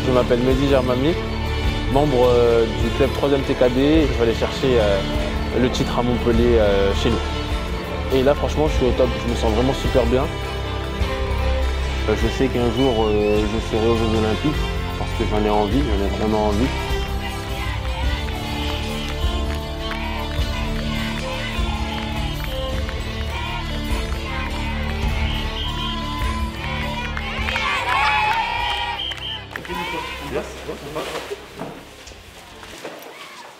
Je m'appelle Mehdi Germami, membre du club 3e TKD. Je vais aller chercher le titre à Montpellier chez nous. Et là, franchement, je suis au top. Je me sens vraiment super bien. Je sais qu'un jour, je serai aux Jeux Olympiques parce que j'en ai envie, j'en ai vraiment envie.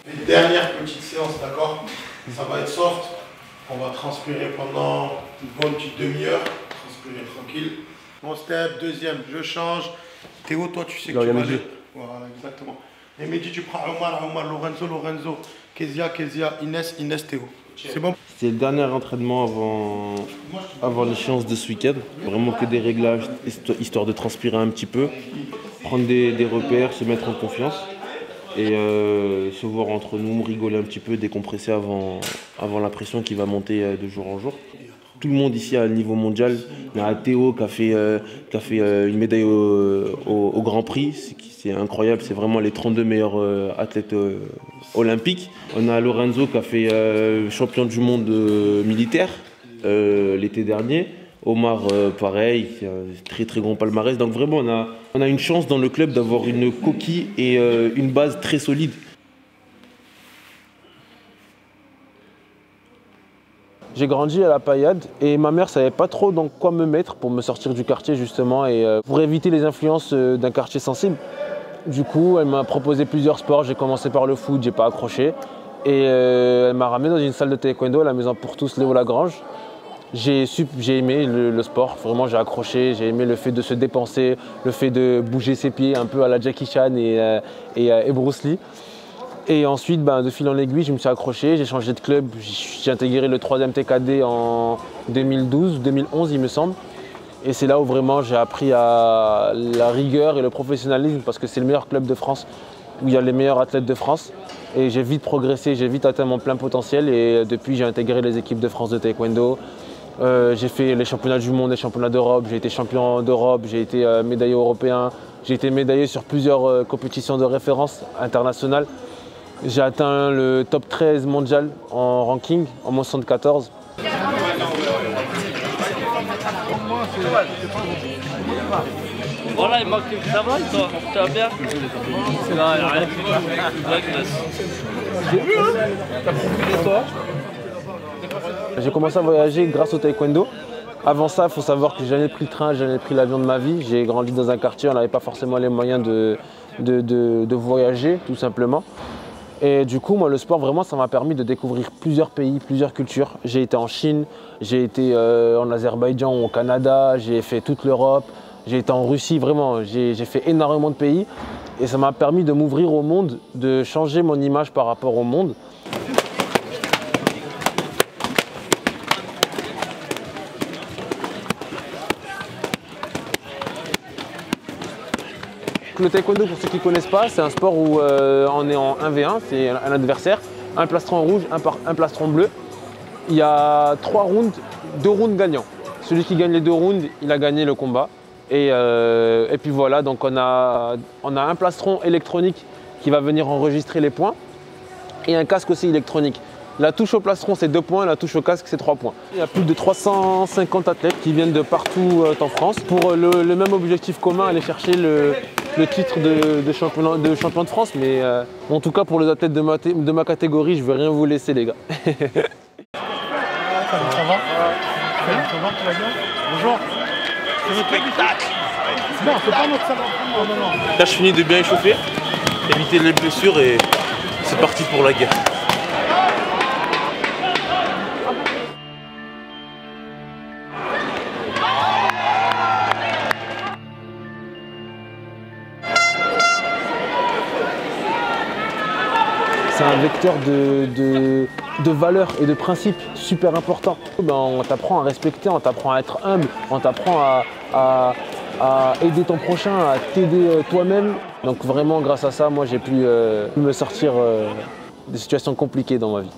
Une dernière petite séance, d'accord? Ça va être soft. On va transpirer pendant une bonne petite demi-heure. Transpirer tranquille. Bon step, deuxième, je change. Théo, toi tu sais que tu vas aller. Voilà, exactement. Et Mehdi, tu prends Omar, Lorenzo, Kezia, Inès, Théo. C'est bon? C'est le dernier entraînement avant l'échéance de ce week-end. Vraiment que des réglages, histoire de transpirer un petit peu, prendre des repères, se mettre en confiance et se voir entre nous, rigoler un petit peu, décompresser avant la pression qui va monter de jour en jour. Tout le monde ici à un niveau mondial. Il y a Théo qui a fait une médaille au Grand Prix. C'est incroyable, c'est vraiment les 32 meilleurs athlètes olympiques. On a Lorenzo qui a fait champion du monde militaire l'été dernier. Omar, pareil, très très grand palmarès. Donc vraiment, on a une chance dans le club d'avoir une coquille et une base très solide. J'ai grandi à la Paillade et ma mère ne savait pas trop dans quoi me mettre pour me sortir du quartier justement et pour éviter les influences d'un quartier sensible. Du coup, elle m'a proposé plusieurs sports. J'ai commencé par le foot, j'ai pas accroché. Et elle m'a ramené dans une salle de taekwondo à la Maison pour tous Léo Lagrange. J'ai aimé le sport, vraiment j'ai accroché, j'ai aimé le fait de se dépenser, le fait de bouger ses pieds un peu à la Jackie Chan et Bruce Lee. Et ensuite, de fil en aiguille, je me suis accroché, j'ai changé de club, j'ai intégré le 3e TKD en 2011 il me semble. Et c'est là où vraiment j'ai appris à la rigueur et le professionnalisme parce que c'est le meilleur club de France, où il y a les meilleurs athlètes de France. Et j'ai vite progressé, j'ai vite atteint mon plein potentiel et depuis j'ai intégré les équipes de France de taekwondo. J'ai fait les championnats du monde, les championnats d'Europe, j'ai été champion d'Europe, j'ai été médaillé européen, j'ai été médaillé sur plusieurs compétitions de référence internationales. J'ai atteint le top 13 mondial en ranking, en moins 74. Voilà, il manque que ça va, toi. Tu vas bien? C'est là, il n'y a rien J'ai vu, hein? T'as profité, toi? J'ai commencé à voyager grâce au taekwondo. Avant ça, il faut savoir que j'ai jamais pris le train, j'ai jamais pris l'avion de ma vie. J'ai grandi dans un quartier, on n'avait pas forcément les moyens de voyager, tout simplement. Et du coup, moi, le sport, vraiment, ça m'a permis de découvrir plusieurs pays, plusieurs cultures. J'ai été en Chine, j'ai été en Azerbaïdjan, au Canada, j'ai fait toute l'Europe, j'ai été en Russie, vraiment, j'ai fait énormément de pays. Et ça m'a permis de m'ouvrir au monde, de changer mon image par rapport au monde. Le taekwondo, pour ceux qui ne connaissent pas, c'est un sport où on est en 1v1, c'est un adversaire, un plastron rouge, un plastron bleu. Il y a 3 rounds, 2 rounds gagnants. Celui qui gagne les 2 rounds, il a gagné le combat. Et puis voilà, donc on a un plastron électronique qui va venir enregistrer les points et un casque aussi électronique. La touche au plastron, c'est 2 points, la touche au casque, c'est 3 points. Il y a plus de 350 athlètes qui viennent de partout en France pour le même objectif commun, aller chercher le titre de champion de France. Mais en tout cas, pour les athlètes de ma catégorie, je ne vais rien vous laisser, les gars. Ça va? Ça va, tu vas bien? Bonjour. Spectacle. Non, c'est pas notre salle. Non. Là, je finis de bien échauffer, éviter les blessures et c'est parti pour la guerre. C'est un vecteur de valeurs et de principes super important. On t'apprend à respecter, on t'apprend à être humble, on t'apprend à aider ton prochain, à t'aider toi-même. Donc vraiment grâce à ça, moi j'ai pu me sortir des situations compliquées dans ma vie.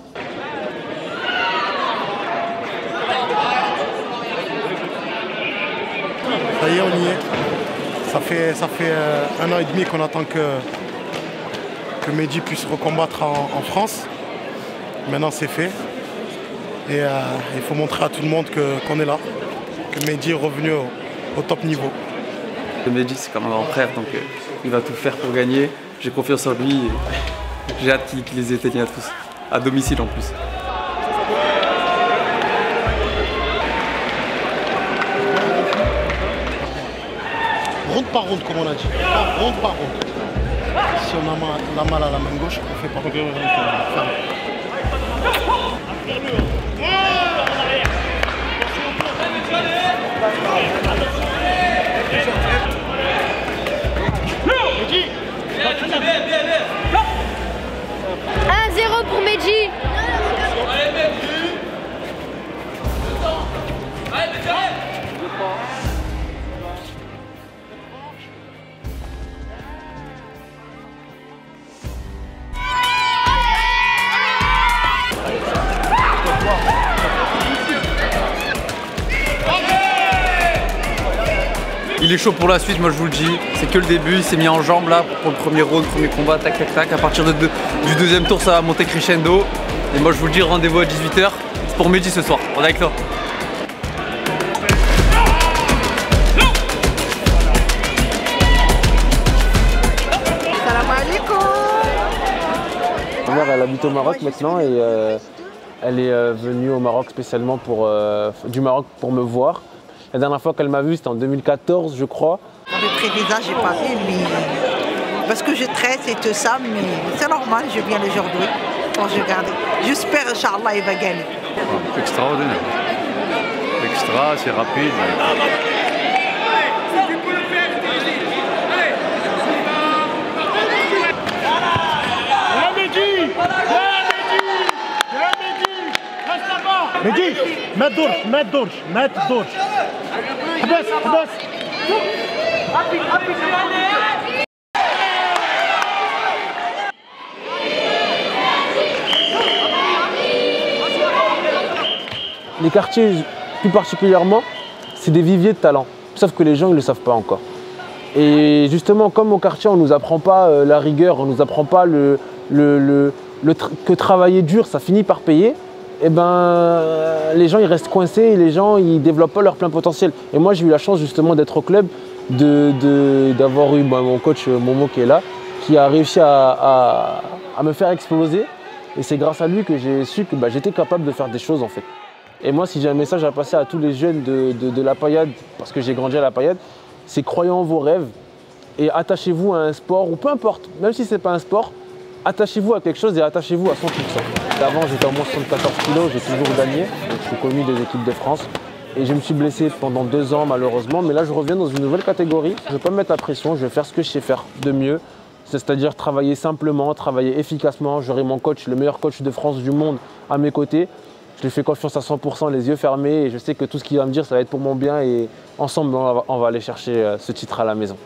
Ça y est, on y est. Ça fait 1 an et demi qu'on attend que Mehdi puisse recombattre en France. Maintenant c'est fait. Et il faut montrer à tout le monde qu'on est là, que Mehdi est revenu au top niveau. Mehdi c'est comme un grand frère, donc il va tout faire pour gagner. J'ai confiance en lui et j'ai hâte qu'il les éteigne à tous, à domicile en plus. Ronde par ronde, comme on a dit. Ronde par ronde. Si on a mal à la main gauche, on fait pas ronde. Ferme. 1-0 pour Mehdi. Il est chaud pour la suite, moi je vous le dis, c'est que le début, il s'est mis en jambes là pour le premier round, premier combat, tac tac tac. À partir du deuxième tour ça va monter crescendo. Et moi je vous le dis, rendez-vous à 18 h, c'est pour Mehdi ce soir, on est avec toi. Salam alaikum. Ma mère elle habite au Maroc maintenant et elle est venue au Maroc spécialement du Maroc pour me voir. La dernière fois qu'elle m'a vu, c'était en 2014, je crois. Le prévisage, j'ai pas vu, mais parce que je traite et tout ça, mais c'est normal, je viens aujourd'hui pour regarder. J'espère, Inch'Allah, il va gagner. Extraordinaire. Extra, c'est rapide. Mehdi, mets Dorj. Habas. Les quartiers, plus particulièrement, c'est des viviers de talent. Sauf que les gens, ils ne le savent pas encore. Et justement, comme au quartier, on ne nous apprend pas la rigueur, on ne nous apprend pas que travailler dur, ça finit par payer. Et ben, les gens ils restent coincés et les gens ils développent pas leur plein potentiel. Et moi j'ai eu la chance justement d'être au club, d'avoir eu mon coach Momo qui est là, qui a réussi à me faire exploser. Et c'est grâce à lui que j'ai su que j'étais capable de faire des choses en fait. Et moi si j'ai un message à passer à tous les jeunes de la Paillade, parce que j'ai grandi à la Paillade, c'est croyez en vos rêves et attachez-vous à un sport, ou peu importe, même si c'est pas un sport, attachez-vous à quelque chose et attachez-vous à 100%. Avant, j'étais en moins 74 kg, j'ai toujours gagné. Donc, je suis connu des équipes de France. Et je me suis blessé pendant 2 ans, malheureusement. Mais là, je reviens dans une nouvelle catégorie. Je ne vais pas me mettre la pression, je vais faire ce que je sais faire de mieux. C'est-à-dire travailler simplement, travailler efficacement. J'aurai mon coach, le meilleur coach de France du monde, à mes côtés. Je lui fais confiance à 100%, les yeux fermés. Et je sais que tout ce qu'il va me dire, ça va être pour mon bien. Et ensemble, on va aller chercher ce titre à la maison.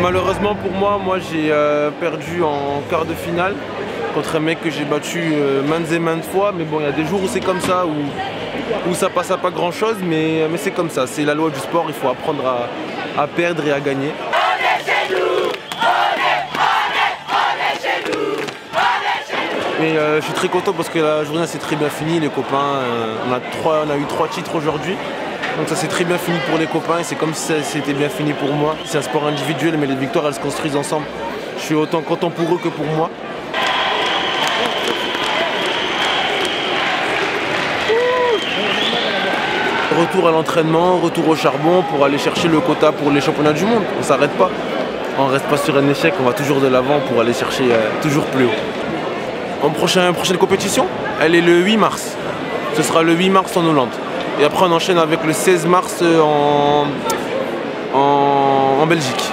Malheureusement pour moi j'ai perdu en quart de finale contre un mec que j'ai battu maintes et maintes fois. Mais bon, il y a des jours où c'est comme ça, où ça passe à pas grand chose, mais c'est comme ça, c'est la loi du sport, il faut apprendre à perdre et à gagner. Mais je suis très content parce que la journée s'est très bien finie, les copains, on a eu 3 titres aujourd'hui. Donc ça s'est très bien fini pour les copains et c'est comme si c'était bien fini pour moi. C'est un sport individuel mais les victoires elles se construisent ensemble. Je suis autant content pour eux que pour moi. Retour à l'entraînement, retour au charbon pour aller chercher le quota pour les championnats du monde. On ne s'arrête pas, on ne reste pas sur un échec, on va toujours de l'avant pour aller chercher toujours plus haut. En prochaine compétition, Elle est le 8 mars. Ce sera le 8 mars en Hollande. Et après on enchaîne avec le 16 mars en Belgique.